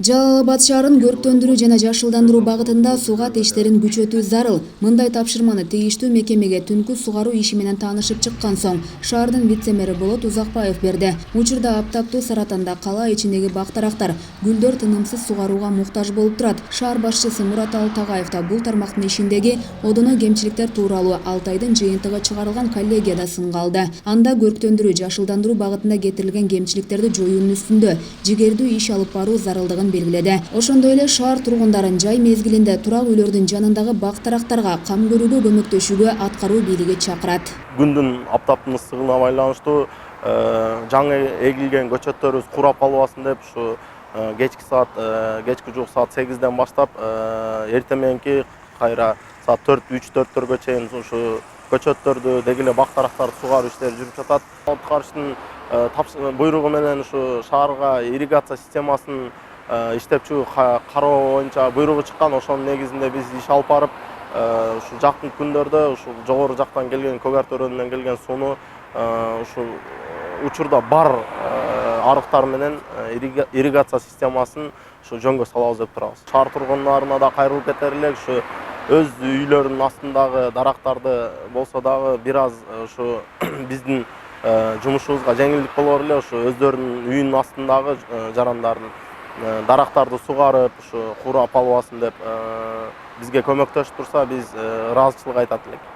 Жалал-Абад шаарын көрктөндүрүү жана жашылдандыруу багытында сугат иштерин күчөтүү зарыл. Мындай тапшырманы тийиштүү мекемеге Түнкү сугаруу иши менен таанышып чыккан соң шаардын вице-мэри болот Узакбаев берди. Учурда аптаптуу Саратанда кала ичиндеги бактарактар гүлдөр тынымсыз сугарууга муктаж болуп турат. Шаар башчысы Мураталы Тагаев да бул тармактын ишиндеги одоно кемчиликтер тууралуу 6 айдын жыйынтыгы чыгарылган коллегияда сынга алды. Анда көрктөндүрүү жашылдандыруу багытында кетирилген кемчиликтерди жоюунун үстүндө жигердүү иш алып баруу зарылдыгын белгиледи. Ошондой эле шаар тургундарын жай мезгилинде турак үйлөрдүн жанындагы бак-тарактарга кам көрүүгө көмөктөшүүгө аткаруу бийлиги чакырат. Күндүн аптаптын ысыгына байланыштуу жаңы эгилген көчөттөрүбүз курап калбасын деп ушу кечки жук саат 8ден баштап эртең мененки кайра саат 3-4 чейин ушу көчөттөрдү деги эле бак-тарактарды сугаруу иштери жүрүп жатат. Аткарыштын буйругу менен ушу шаарга ирригация системасын иштепчү кароо боюнча буйругу чыккан. Ошонун негизинде биз иш алып барып, ушу жакын күндөрдө ушу жогору жактан келген көк ар төрөнүнөн келген сууну ушу учурда бар арыктар менен ирригация системасын ушу жөнгө салабыз деп турабыз. Шаар тургундарына да кайрылып кетер элек, ушу өз үйлөрүнүн астындагы дарактарды болсо дагы бир аз ушу биздин жумушубузга жеңилдик болор эле, ушу өздөрүнүн үйүнүн астындагы жарандарын дарактарды сугарып, ушу курап албасын деп бизге көмөктөшүп турса, биз ыраазычылык айтат элек.